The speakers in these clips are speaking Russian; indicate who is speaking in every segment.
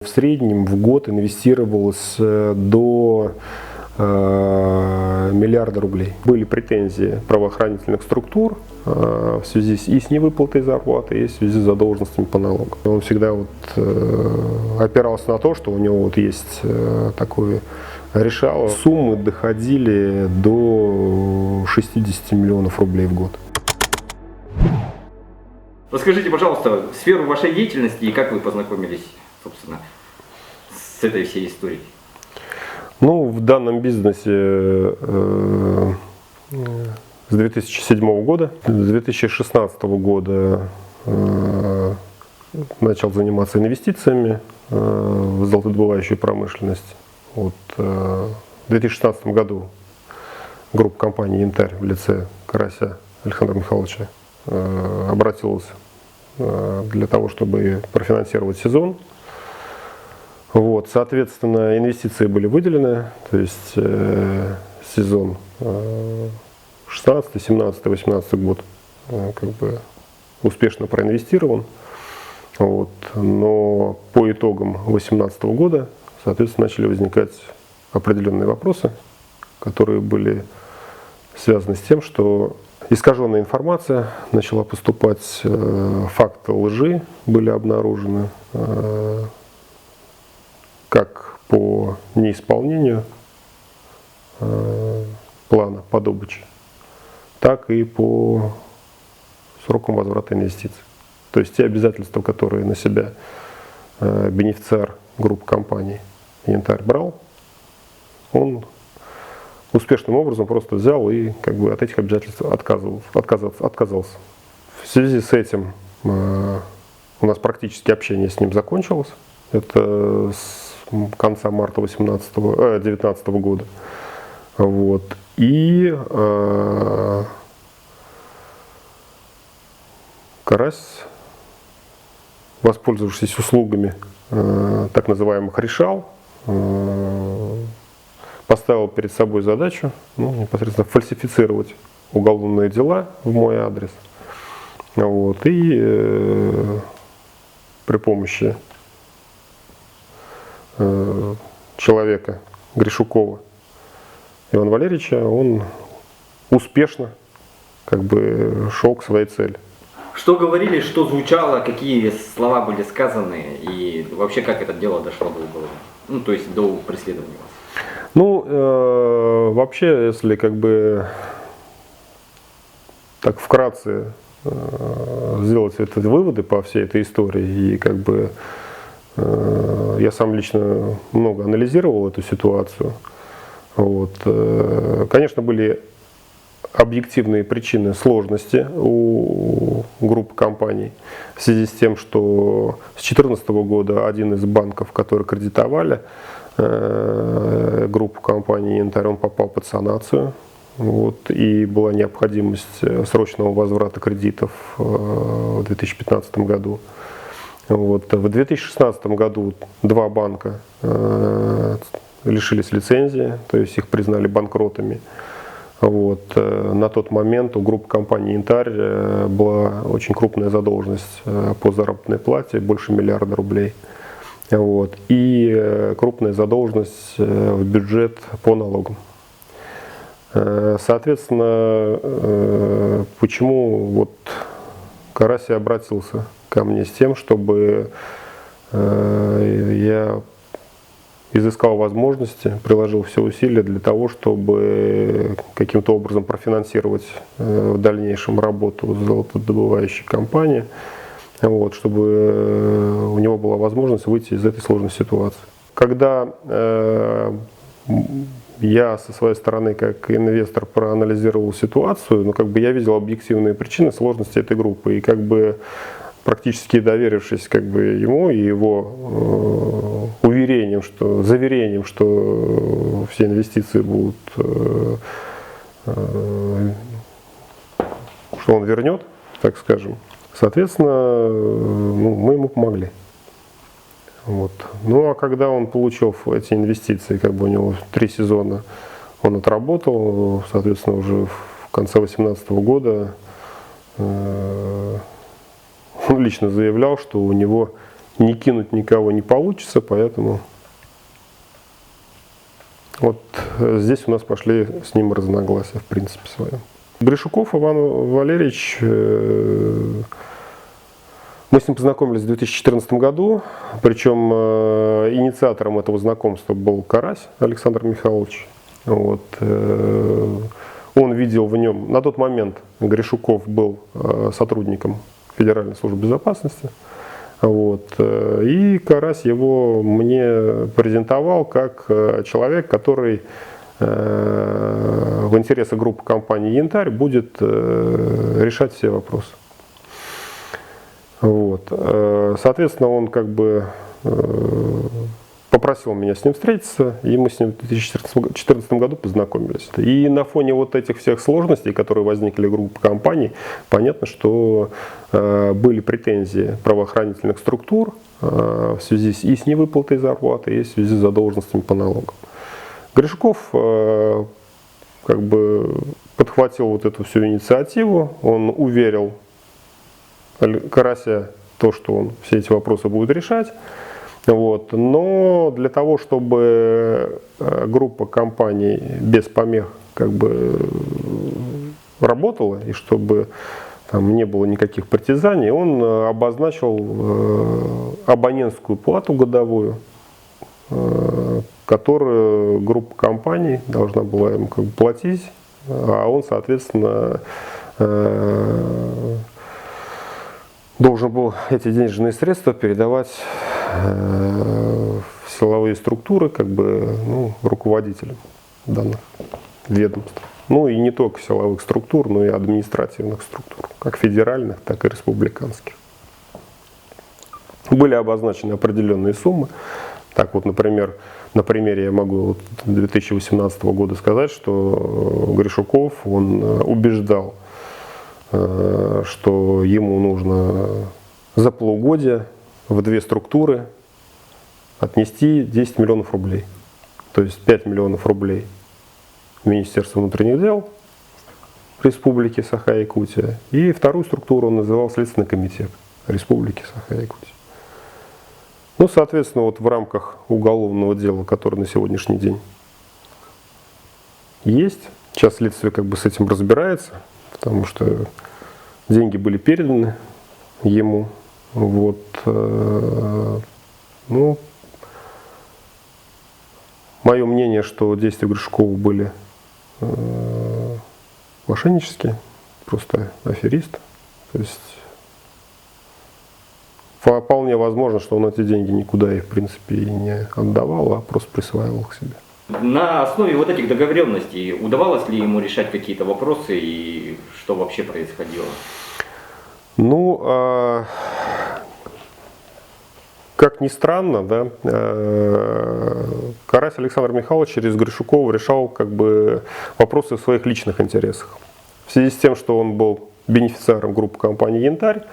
Speaker 1: В среднем в год инвестировалось до миллиарда рублей. Были претензии правоохранительных структур в связи и с невыплатой зарплаты, и в связи с задолженностями по налогам. Он всегда опирался на то, что у него есть такое решало. Суммы доходили до 60 миллионов рублей в год.
Speaker 2: Расскажите, пожалуйста, сферу вашей деятельности и как вы познакомились, собственно, с этой всей историей?
Speaker 1: В данном бизнесе с 2007 года, с 2016 года начал заниматься инвестициями в золотодобывающую промышленность. В 2016 году группа компаний «Янтарь» в лице Карася Александра Михайловича обратилась для того, чтобы профинансировать сезон. Соответственно, инвестиции были выделены, то есть сезон 16, 17, 18 год успешно проинвестирован. Но по итогам 2018 года, соответственно, начали возникать определенные вопросы, которые были связаны с тем, что искаженная информация начала поступать, факты лжи были обнаружены, как по неисполнению плана по добыче, так и по срокам возврата инвестиций. То есть те обязательства, которые на себя бенефициар группы компаний «Янтарь» брал, он успешным образом просто взял и от этих обязательств отказался. В связи с этим у нас практически общение с ним закончилось. Это с конца марта 2019 года. И Карась, воспользовавшись услугами так называемых решал, поставил перед собой задачу непосредственно фальсифицировать уголовные дела в мой адрес. И при помощи человека Гришукова Ивана Валерьевича он успешно шел к своей цели.
Speaker 2: Что говорили, что звучало, какие слова были сказаны и вообще как это дело дошло до уголовного, то есть до преследования вас?
Speaker 1: Вообще, если так вкратце сделать выводы по всей этой истории, и я сам лично много анализировал эту ситуацию. Конечно, были объективные причины сложности у группы компаний в связи с тем, что с 2014 года один из банков, которые кредитовали группу компаний «Янтарь», он попал под санацию. И была необходимость срочного возврата кредитов в 2015 году. В 2016 году два банка лишились лицензии, то есть их признали банкротами. На тот момент у группы компаний «Янтарь» была очень крупная задолженность по заработной плате, больше миллиарда рублей. И крупная задолженность в бюджет по налогам. Соответственно, почему Карась обратился ко мне с тем, чтобы я изыскал возможности, приложил все усилия для того, чтобы каким-то образом профинансировать в дальнейшем работу золотодобывающей компании, чтобы у него была возможность выйти из этой сложной ситуации. Когда я со своей стороны, как инвестор, проанализировал ситуацию, я видел объективные причины сложности этой группы. И практически доверившись ему и его заверением, что все инвестиции будут, что он вернет, так скажем, соответственно, мы ему помогли. А когда он получил эти инвестиции, у него 3 сезона он отработал, соответственно, уже в конце 2018 года он лично заявлял, что у него не кинуть никого не получится, поэтому вот здесь у нас пошли с ним разногласия в принципе своем. Гришуков Иван Валерьевич, мы с ним познакомились в 2014 году, причем инициатором этого знакомства был Карась Александр Михайлович. Вот. Он видел в нем, на тот момент Гришуков был сотрудником Федеральной службы безопасности. Вот. И Карась его мне презентовал как человек, который в интересах группы компании «Янтарь» будет решать все вопросы. Вот. Соответственно, он как бы попросил меня с ним встретиться, и мы с ним в 2014 году познакомились. И на фоне вот этих всех сложностей, которые возникли в группе компаний, понятно, что были претензии правоохранительных структур в связи и с невыплатой зарплаты, и в связи с задолженностями по налогам. Гришуков как бы подхватил вот эту всю инициативу, он уверил Карася то, что он все эти вопросы будет решать. Вот. Но для того, чтобы группа компаний без помех как бы работала и чтобы там не было никаких притязаний, он обозначил абонентскую плату годовую, которую группа компаний должна была ему как бы платить, а он, соответственно, должен был эти денежные средства передавать в силовые структуры, как бы, ну, руководителям данных ведомств. Ну и не только силовых структур, но и административных структур, как федеральных, так и республиканских. Были обозначены определенные суммы. Так вот, например, на примере я могу вот 2018 года сказать, что Гришуков, он убеждал, что ему нужно за полугодие в две структуры отнести 10 миллионов рублей. То есть 5 миллионов рублей в Министерство внутренних дел Республики Саха-Якутия. И вторую структуру он называл Следственный комитет Республики Саха-Якутия. Ну, соответственно, вот в рамках уголовного дела, которое на сегодняшний день есть, сейчас следствие как бы с этим разбирается, потому что деньги были переданы ему. Вот, ну, мое мнение, что действия Гришукова были мошеннические, просто аферист. То есть вполне возможно, что он эти деньги никуда их, в принципе, и не отдавал, а просто присваивал к себе.
Speaker 2: На основе вот этих договоренностей удавалось ли ему решать какие-то вопросы и что вообще происходило?
Speaker 1: Ну, как ни странно, да, Карась Александр Михайлович через Гришукова решал как бы вопросы в своих личных интересах. В связи с тем, что он был бенефициаром группы компании «Янтарь»,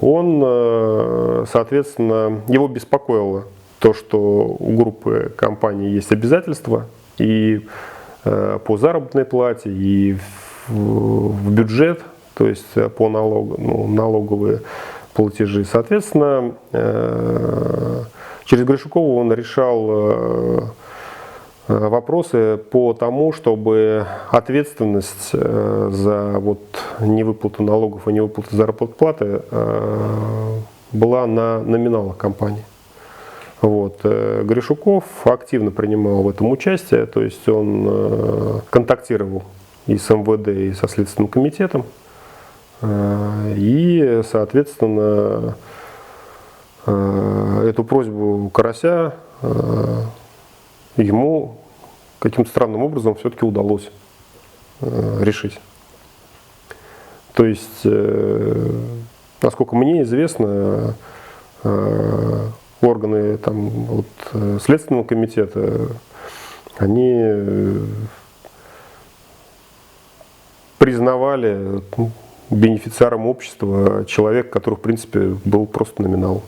Speaker 1: он, соответственно, его беспокоило то, что у группы компаний есть обязательства и по заработной плате, и в бюджет, то есть по налоговые платежи. Соответственно, через Гришукова он решал вопросы по тому, чтобы ответственность за вот невыплату налогов и невыплату заработной платы была на номиналах компании. Вот. Гришуков активно принимал в этом участие, то есть он контактировал и с МВД, и со Следственным комитетом, и, соответственно, эту просьбу Карася ему каким-то странным образом все-таки удалось решить. То есть, насколько мне известно, органы там, вот, Следственного комитета, они признавали бенефициаром общества человека, который, в принципе, был просто номиналом.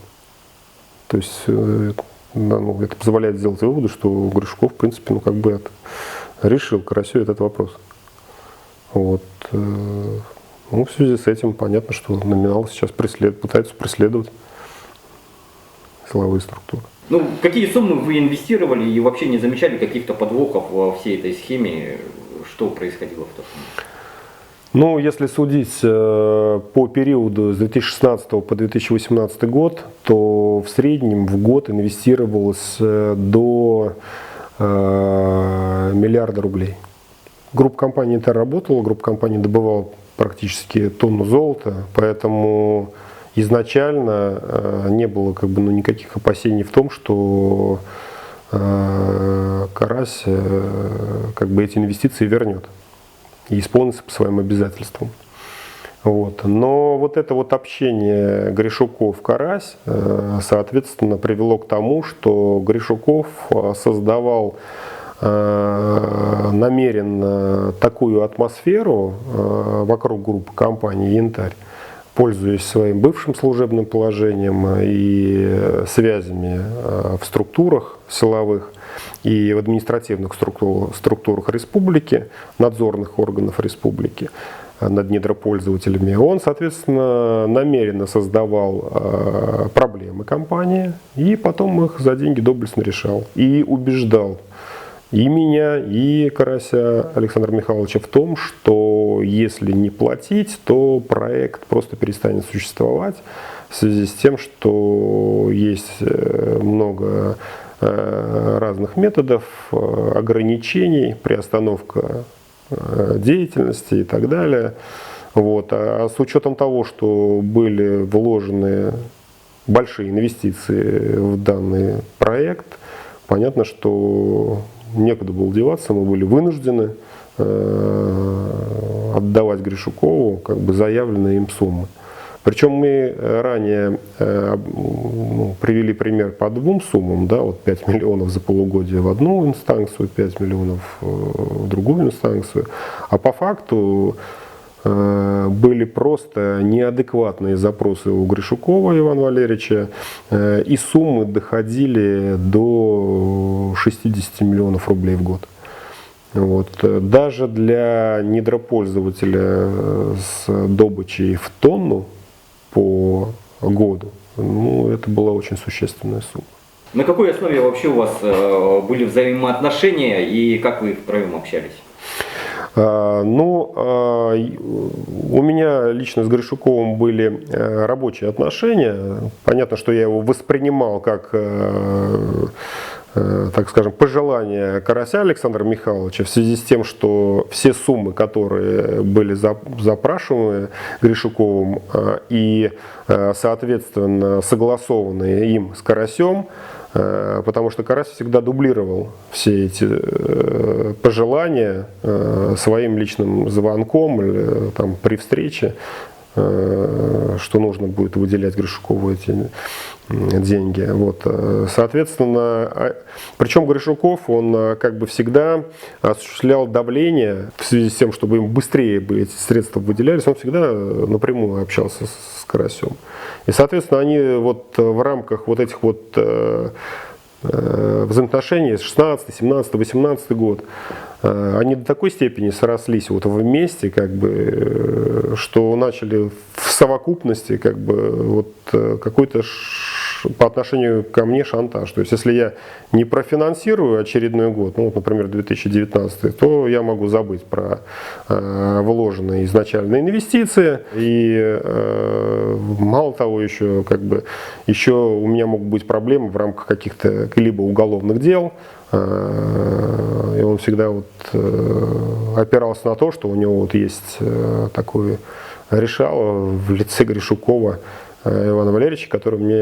Speaker 1: То есть это позволяет сделать выводы, что Гришуков, в принципе, ну, как бы решил Карасю этот вопрос. Вот. Ну, в связи с этим понятно, что номинал сейчас пытаются преследовать силовые структуры.
Speaker 2: Ну, какие суммы вы инвестировали и вообще не замечали каких-то подвохов во всей этой схеме? Что происходило в тот момент?
Speaker 1: Ну, если судить по периоду с 2016 по 2018 год, то в среднем в год инвестировалось до миллиарда рублей. Группа компаний «Интер» работала, группа компаний добывала практически тонну золота, поэтому изначально не было никаких опасений в том, что Карась эти инвестиции вернет и исполнится по своим обязательствам. Вот. Но вот это вот общение Гришуков-Карась, соответственно, привело к тому, что Гришуков создавал намеренно такую атмосферу вокруг группы компаний «Янтарь», пользуясь своим бывшим служебным положением и связями в структурах силовых и в административных структурах республики, надзорных органов республики над недропользователями, он, соответственно, намеренно создавал проблемы компании и потом их за деньги доблестно решал. И убеждал и меня, и Карася Александра Михайловича в том, что если не платить, то проект просто перестанет существовать в связи с тем, что есть много разных методов, ограничений, приостановка деятельности и так далее. Вот. А с учетом того, что были вложены большие инвестиции в данный проект, понятно, что некуда было деваться, мы были вынуждены отдавать Гришукову заявленные им суммы. Причем мы ранее привели пример по двум суммам, да, вот 5 миллионов за полугодие в одну инстанцию, 5 миллионов в другую инстанцию. А по факту были просто неадекватные запросы у Гришукова Ивана Валерьевича, и суммы доходили до 60 миллионов рублей в год. Вот. Даже для недропользователя с добычей в тонну по году, это была очень существенная сумма.
Speaker 2: На какой основе вообще у вас были взаимоотношения и как вы втроем общались?
Speaker 1: У меня лично с Гришуковым были рабочие отношения. Понятно, что я его воспринимал как, так скажем, пожелание Карася Александра Михайловича в связи с тем, что все суммы, которые были запрашиваемы Гришуковым и, соответственно, согласованные им с Карасем, потому что Карась всегда дублировал все эти пожелания своим личным звонком или при встрече, что нужно будет выделять Гришукову эти деньги. Вот. Соответственно, причем Гришуков, он всегда осуществлял давление в связи с тем, чтобы им быстрее бы эти средства выделялись, он всегда напрямую общался с Карасем. И, соответственно, они в рамках этих взаимоотношений с 16, 17, 18 год, они до такой степени срослись вместе, что начали в совокупности какой-то по отношению ко мне шантаж. То есть, если я не профинансирую очередной год, например, 2019, то я могу забыть про вложенные изначальные инвестиции. И мало того, еще у меня могут быть проблемы в рамках каких-то либо уголовных дел. И он всегда опирался на то, что у него есть такое решало в лице Гришукова Ивана Валерьевича, который мне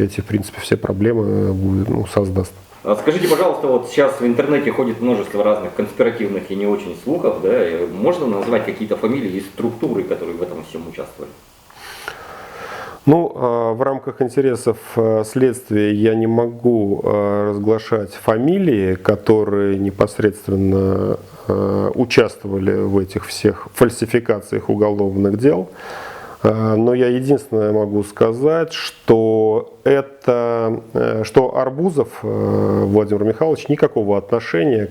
Speaker 1: эти, в принципе, все проблемы создаст.
Speaker 2: Скажите, пожалуйста, сейчас в интернете ходит множество разных конспиративных и не очень слухов, да? Можно назвать какие-то фамилии и структуры, которые в этом всем участвовали?
Speaker 1: В рамках интересов следствия я не могу разглашать фамилии, которые непосредственно участвовали в этих всех фальсификациях уголовных дел. Но я единственное могу сказать, что Арбузов Владимир Михайлович никакого отношения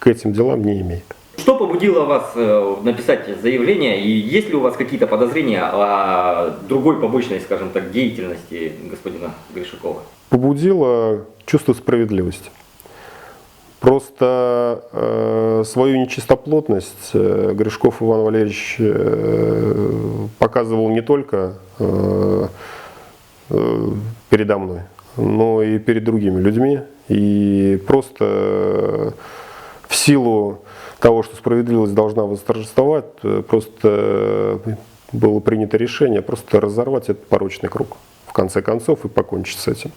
Speaker 1: к этим делам не имеет.
Speaker 2: что побудило вас написать заявление, и есть ли у вас какие-то подозрения о другой побочной, скажем так, деятельности господина Гришакова?
Speaker 1: Побудило чувство справедливости. Просто свою нечистоплотность Гришков Иван Валерьевич показывал не только передо мной, но и перед другими людьми. И просто в силу того, что справедливость должна восторжествовать, просто было принято решение просто разорвать этот порочный круг в конце концов и покончить с этим.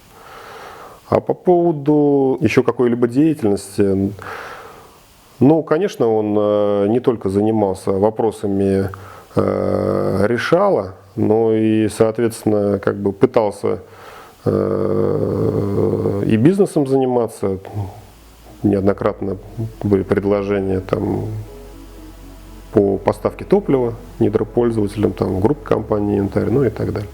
Speaker 1: А по поводу еще какой-либо деятельности, ну, конечно, он не только занимался вопросами решала, но и, соответственно, как бы пытался и бизнесом заниматься. Неоднократно были предложения там по поставке топлива недропользователям, там, группе компании «Янтарь», ну и так далее.